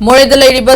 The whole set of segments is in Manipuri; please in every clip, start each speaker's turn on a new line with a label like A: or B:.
A: Moreh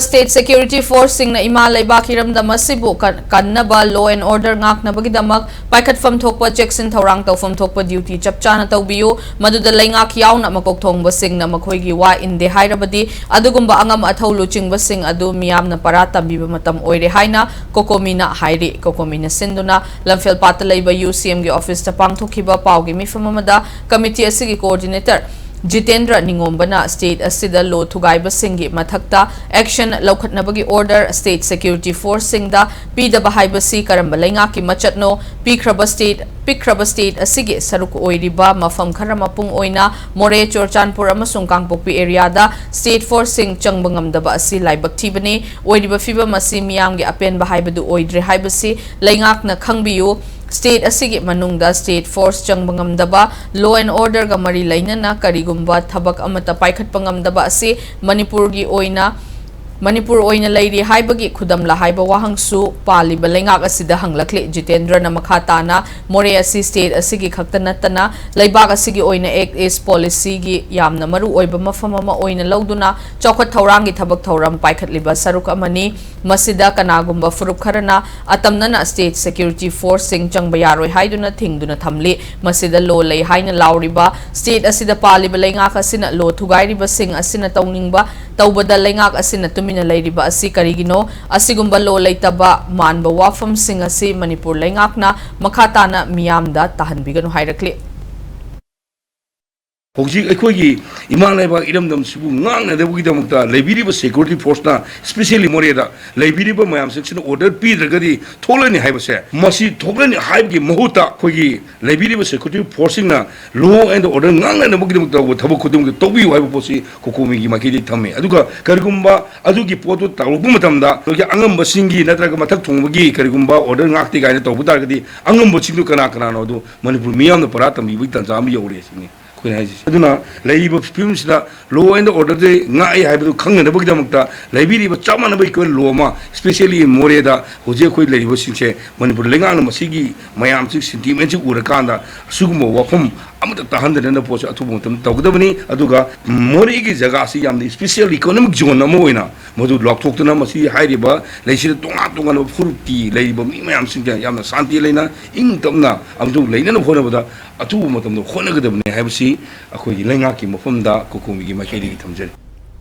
A: State Security Force sing na ima laibak hiramdam asibu kannaba law and order ngaknabagidamak paikhatfam thokpa checks in thorang tawfam thokpa duty chapchana tawbiyu maduda laingak yauna makokthongba sing na makhoigi wa inde hairabadi adugumba angam atholu chingba sing adu miyamna para tambiba matam oire haina kokomina hairi kokomina sinduna lamfel patalaiba UCM gi office ta pangthokiba pawgi mifamamada committee asigi coordinator Jitendra Ningombana State Asida Law Thugaiba Singi Mathakta Action Laukhatnabagi Order State Security Force Singda Pida Bahaibasi Karambalenga Ki Machatno Pikraba State Asigi Saruk Oiriba Mafam Karamapung Oina Moreh Chorchanpur Amasung Kangpokpi area da State Force Sing Changbangamdaba Asi Laibak Tibani Oiriba Fiba Masi Miyamgi Apen Bahaibadu Oidre Haibasi Laingak na Khangbiyu State asigi manungda State Force changbangamdaba law and order ga mari lainana karigumba thabak amata paikhatpangamdaba asi Manipur oina lairi haibagi khudamla haiba wahangsu paliba lengak asida hanglakle Jitendra na makhatana Moreh asi state asigi khaktanatana laibak asigi oina act is policy gi yamna maru oiba mafam ama oina lauduna chokhat thaurangi thabak thauram paikhatliba saruk amani masida kanagumba furup kharana atamnana state security force sing changba yaroi haiduna thingduna thamli masida lo lei haina lauriba state asida paliba lengak asina lo thugairiba sing asina tawningba tawbada lengak asina tumina lairiba asi karigino asigumba lo leitaba manba wafam sing asi Manipur lengakna makhatana miyamda tahanbiganu hairakle
B: Hoji ekhoi imanaiba iramdam sibu ngangna debugidamukta laibiriba security force na especially Moreh da laibiriba mayam section order pi dragadi tholani haibase masi tholani haibgi mahuta khoi laibiriba security force na law and order ngangna debugidamukta thabuk khudum gi tobi haibu posi kokomi gi makidi thamme aduga karigumba adugi potu tawbu matamda logi angamba singi natraga mathak thongbugi karigumba order ngakti gaina tobu targadi angamba singdu kana kana no du Manipur miyamna paratam bi tanjam yore sini aduna laiba films da law and order de ngai haibu khangna bagidamukta laibiriba chamana bai ko loma especially in Moreh da hoje khoi laiba singse Manipur lengang masigi mayam sing sentiment sing urakanda sugmo wafam amata tahandana posa athubu tam tawgdabani aduga Moreh gi jaga si yamni special economic zone amoina modu lokthokna masi hairiba laisida tonga no furuti laiba mi mayam sing yamna santi leina ing tamna amdu leina no khona bada athubu matam no khona gadabni haibsi akhoi lengaki mafamda kokomi gi makheli gi thamjari